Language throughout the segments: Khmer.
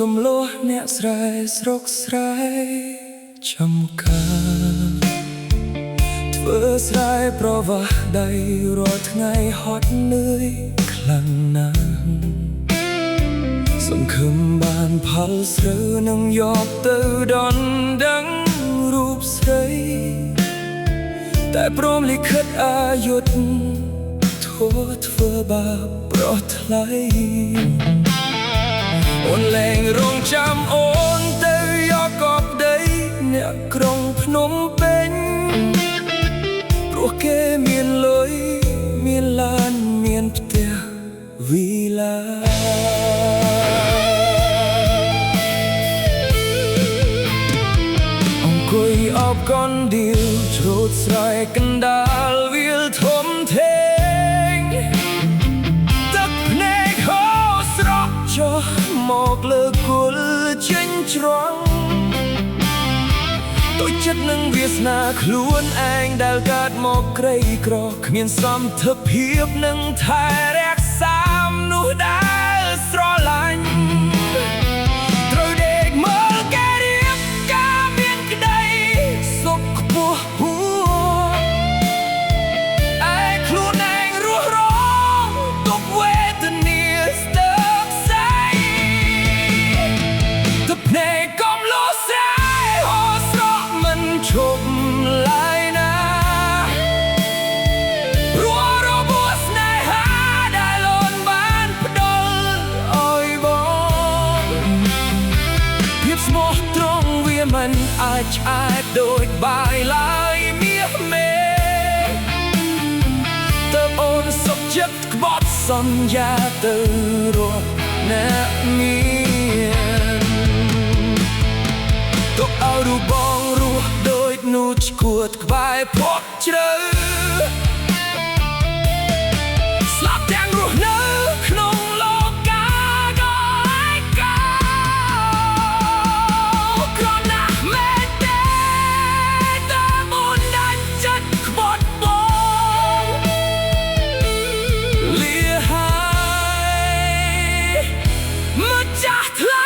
កំលោះអ្នកស្រែស្រុកស្រែចំការធ្វើស្រែប្រវាស់ដៃរាល់ថ្ងៃហត់នឿយខ្លាំងណាស់សង្ឃឹមបានផលស្រូវនឹងយកទៅដណ្ដឹងរូបស្រីតែព្រមលិខិតអាយុធធัวធ្វើបាបប្រោះថ្លៃអូនលែងរងចាំអូនទៅយកកប់ដីអ្នកក្រុងភ្នំពេញព្រោះគេមានលុយមានឡានមានផ្ទះវីឡាអង្គុយអបកណ្ដៀវច្រូតស្រែកណ្ដាលវាលធំធេងទឹកភ្នែកហូរស្រក់ចុះមកលើគល់ចេញច្រងទុចិត្តនឹងវាសនាខ្លួនឯងដែលកើតមកក្រីក្រគ្មានសមត្ថភាពនឹងថែរក្សានោះដែលស្រឡាញ់ត្រូវដេកមើលគេរៀបការមានក្តីសុខខ្ពស់ហួរឯខ្លួនឯងរស់រងទុកវេទនាស្ទើរផ្សៃទឹកភ្នែកកំលោះស្រែហូរស្រក់មិនឈប់ឡើយណាព្រោះរបួសស្នេហាដែលអូនបានផ្ដល់ឲ្យបងភាពស្មោះត្រង់វាមិនអាចឆ្អែតដូចបាយឡើយមាសមេតើអូនសុខចិត្តក្បត់សន្យាទៅរកអ្នកមានទុកឲ្យរូបបងរស់ដូចនូតឈួតក្បែរភពជ្រៅស្លាប់ទាំងរស់នៅក្នុងលោកាក៏ឯកោក្រណាស់មែនទេតើមុនដាច់ចិត្តក្បត់បងលាហើយម្ចាស់ថ្លៃ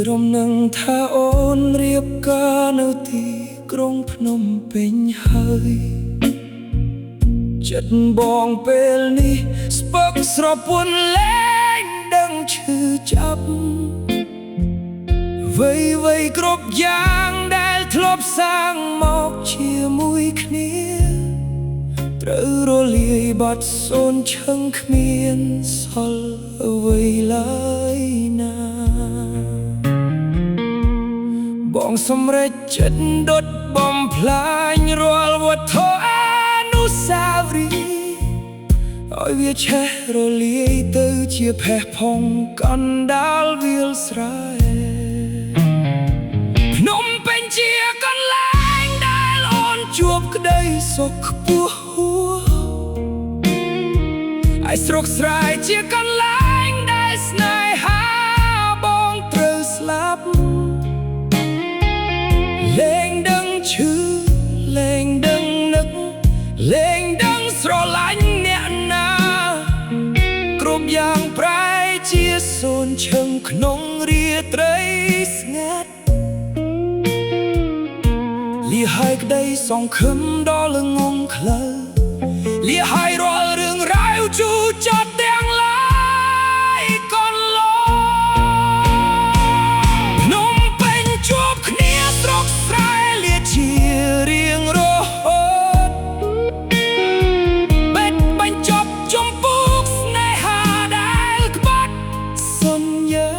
រំនឹងថាអូនរៀបការនៅទីក្រុងភ្នំពេញហើយចិត្តបងពេលនេះស្ពឹកស្រពន់លែងដឹងឈឺចាប់វ័យគ្រប់យ៉ាងដែលធ្លាប់សាងមកជាមួយគ្នាត្រូវរលាយបាត់សូន្យឈឹងគ្មានសល់អ្វីឡើយណាបងសម្រេចចិត្តដុតបំផ្លាញរាល់វត្ថុអនុស្សាវរីយ៍ឲ្យវាឆេះរលាយទៅជាផេះផុងកណ្ដាលវាលស្រែភ្នំពេញជាកន្លែងដែលអូនជួបក្តីសុខខ្ពស់ហួរឯស្រុកស្រែជាកន្លែងដែលស្នេហាបងត្រូវស្លាប់លែងដឹងឈឺលែងដឹងនឹកលែងដឹងស្រឡាញ់អ្នកណាគ្រប់យ៉ាងប្រែជាសូន្យឈឹងក្នុងរាត្រីស្ងាត់លី hai đây song khâm đó lưng ngông khờ lia hai rồi đường rải chu cho tiếng lại con lo nông bên chụp khía sọc sai lia chia riêng rồi bên bên chụp trong bút này hà đại bắt xuân nhớ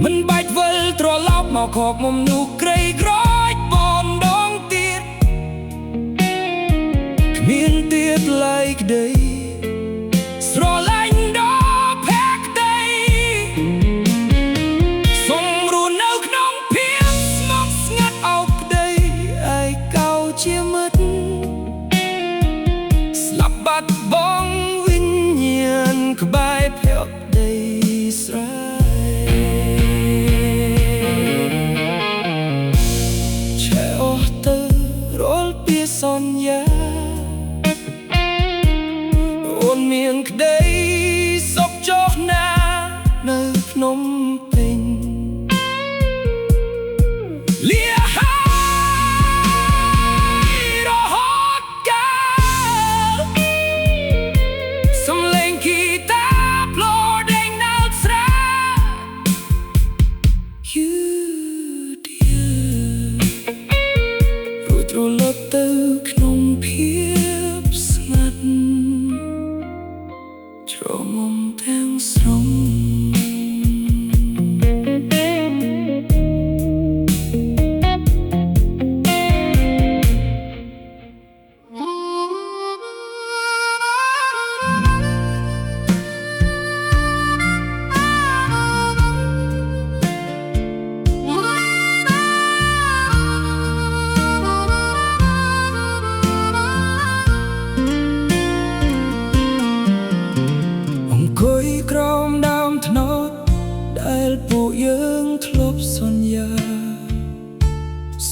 mình bạch vơi trò lóc màu khóc mồm nụ cây grói bòn đong tiết miền tiết lại đây rồi lạnh đó phép đây sông ruộng nâu nông phiến mong ngắt ốc đây ai cao chia mất slap bát bong vinh nhiên cứ bài phép đây son ya ôn miệng đây sốc chót na nơi Phnom Penh lia hai đó hót ca sum lên guitar plô đánh nát ra you dear rồi trôi lấp tớiក្នុងភាពស្ងាត់ជ្រងំទាំងស្រុងក្រោមដើមត្នោតដែលពួកយើងធ្លាប់សន្យា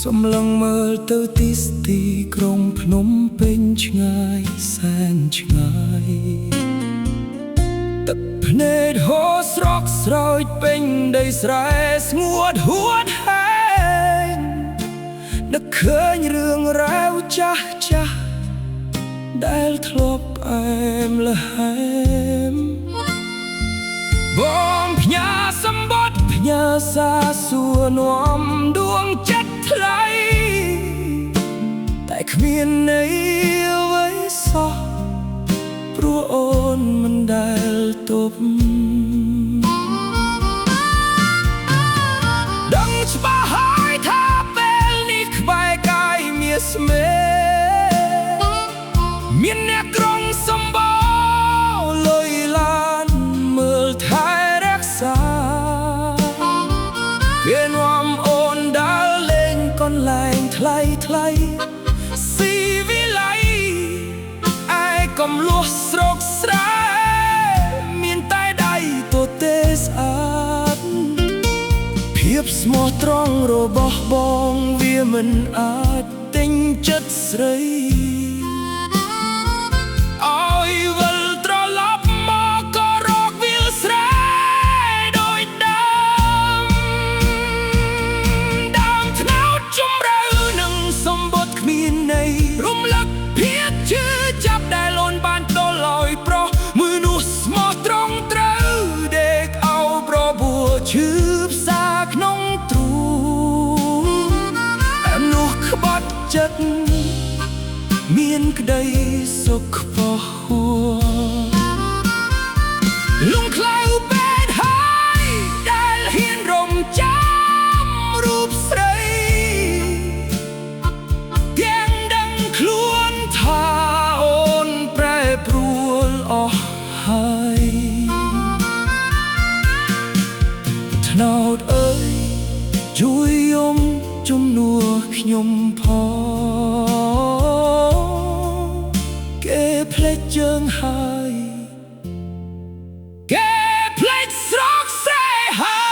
សម្លឹងមើលទៅទីក្រុងភ្នំពេញឆ្ងាយសែនឆ្ងាយទឹកភ្នែកហូរស្រក់ស្រោចពេញដីស្រែស្ងួតហួតហែងនឹកឃើញរឿងរ៉ាវចាស់ចាស់ដែលធ្លាប់ផ្អែមល្ហែមបងផ្ញើសម្បត្តិផ្ញើសារសួរនាំដួងចិត្តថ្លៃតែគ្មានន័យអ្វីសោះព្រោះអូនមិនដែលទប់ដឹងច្បាស់ហើយថាពេលនេះក្បែរកាយមានស្មេមានអ្នកក្រុងសម្បោលុយឡានមើលថែវានាំអូនដើរលេងកន្លែងថ្លៃស៊ីវិល័យឯកំលួសស្រុកស្រែមានតែដៃទទេស្អាតភាពស្មោះត្រង់របស់បងវាមិនអាចទិញចិត្តស្រីឲ្យវិលត្រឡប់មកក៏រកវាលស្រែរំលឹកភាពជឿចាប់ដែលអូនបានផ្ដល់ឲ្យប្រុសមួយនោះស្មោះត្រង់ត្រូវដេកអោបរបួសឈឺផ្សាក្នុងទ្រូងអែមនោះក្បត់ចិត្តមានក្តីសុខខ្ពស់ហួរលំក្លៅពេកហើយដែលហ៊ានរំចាំរូបស្រីថាអូនប្រែប្រួលអស់ហើយត្នោតអើយជួយយំជំនួសខ្ញុំផងគេភ្លេចជើងហើយគេភ្លេចស្រកស្រែហើយ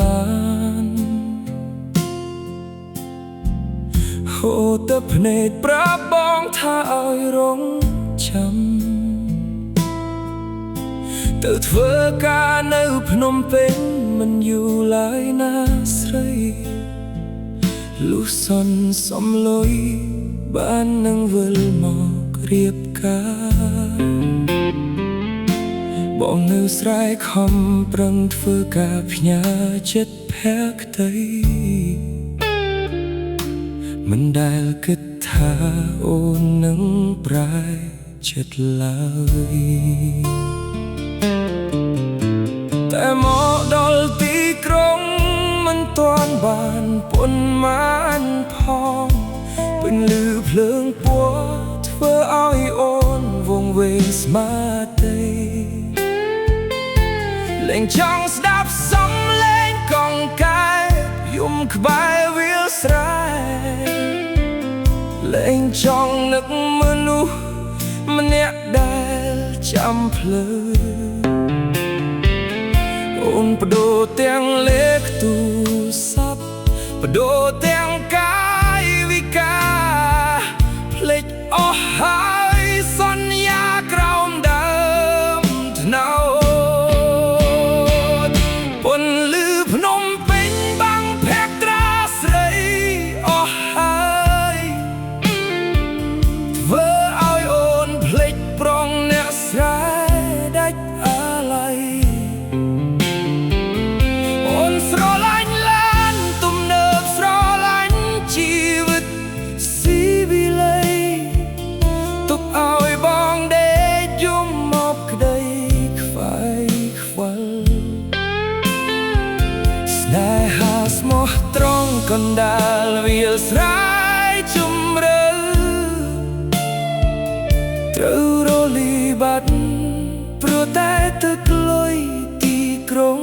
ឡានហូរទឹកភ្នែកប្រាប់បងថាឲ្យរងចាំទៅធ្វើការនៅភ្នំពេញមិនយូរឡើយណាស្រីលុះសន់សំលុយបាននឹងវិលមករៀបការបងនៅស្រែខំប្រឹងធ្វើការផ្ញើចិត្តភក្តីមិនដែលគិតថាអូននឹងប្រែចិត្តឡើយតែមកដល់ទីក្រុងមិនទាន់បានប៉ុន្មានផងពេញលឺភ្លើងពណ៌ធ្វើឲ្យអូនវង្វេងស្មារតីលែងចង់ស្ដាប់សំឡេងកង្កែបយំក្បែរវាលស្រែលែងចង់នឹកមនុស្សម្នាក់ដែលចាំភ្លើអូនបដូរទាំងលេខទូរស័ព្ទបដូរទាំងកាយវិការភ្លេចអស់ហើយសន្យាក្រោមដើមថ្នោតពន្លឺភ្នំពេញបាំងភក្ត្រាស្រីអស់ហើយធ្វើឲ្យអូនភ្លេចប្រងអ្នកស្រែដាច់អាឡ័យស្រឡាញ់ឡានទំនើបស្រឡាញ់ជីវិតស៊ីវិល័យទុកឲ្យបងដេកយំមកក្តីខ្វាយខ្វល់ស្នេហាស្មោះត្រង់កណ្ដាលវាលស្រែជម្រៅត្រូវរលីបាត់ព្រោះតែទឹកលុយទីក្រុង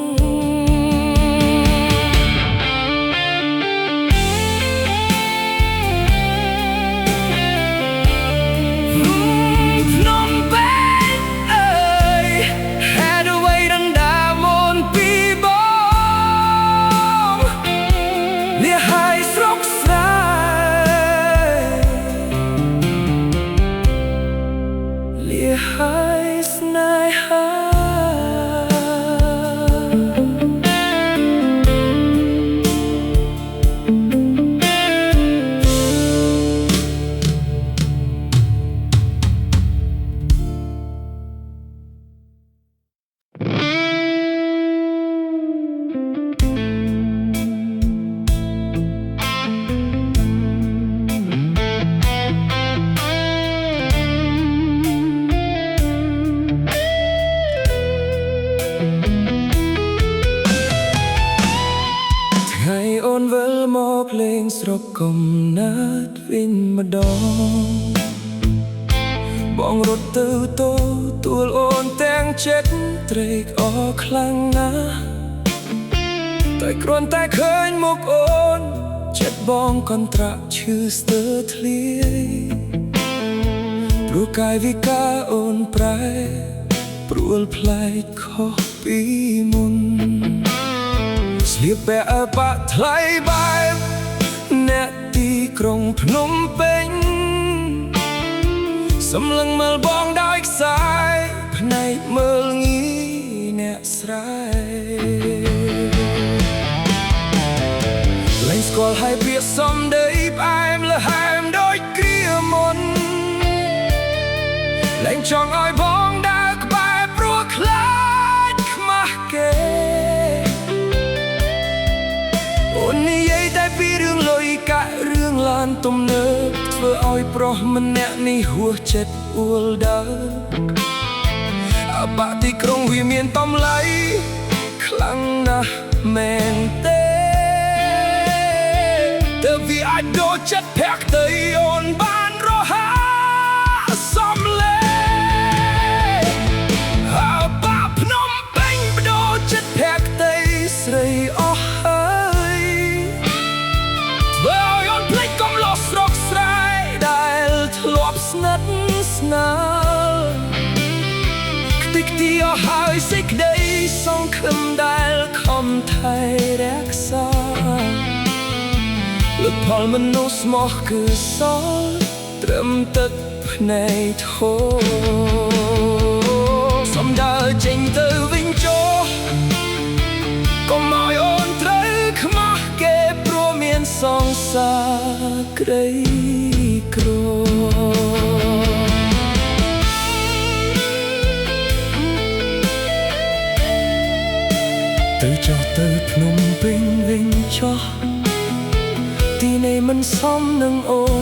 អូនវិលមកលេងស្រុកកំណើតវិញម្ដងបងរត់ទៅទួលអូនទាំងចិត្តត្រេកអរខ្លាំងណាស់តែគ្រាន់តែឃើញមុខអូនចិត្តបងកន្ត្រាក់ឈឺស្ទើរធ្លាយព្រោះកាយវិការអូនប្រែព្រួលប្លែកខុសពីមុនស្លៀកពាក់បាក់ថ្លៃបែបអ្នកទីក្រុងភ្នំពេញសម្លឹងមើលបងដោយខ្សែភ្នែកមើលងាយអ្នកស្រែលែងស្គាល់ហើយពាក្យសំដីផ្អែមល្ហែមដូចគ្រាមុនលែងចង់ឲ្យបងដើរក្បែរព្រោះខ្លាចខ្មាស់គេអូននិយាយតែពីរឿងលុយកាក់រឿងឡានទំនើបធ្វើឲ្យប្រុសម្នាក់នេះហួសចិត្តអួលដើរអបាក់ទីក្រុងវាមានតម្លៃខ្លាំងណាស់មែនទេទើបវាអាចដូរចិត្តភក្តីអូនបានរហ័សសំលេងអបាក់ភ្នំពេញបដូរចិត្តភក្តីស្រីអស់ហើយធ្វើឲ្យអូនភ្លេចកំឡោះស្រុកស្រែដែលធ្លាប់ស្និទ្ធស្នាលខ្ទេចខ្ទីអស់ហើយសេចក្តីសង្ឃឹមដែលខំ ថែរក្សាលទ្ធផលមនុស្សមកគឺសល់ត្រឹមទឹកភ្នែកធូរសំដៅចេញទៅវិញចុះកុំឲ្យអូនត្រូវខ្មាស់គេព្រោះមានសង្សារក្រីក្រទៅចុះទៅភ្នំពេញវិញចុះទីនេះមិនសមនឹងអូន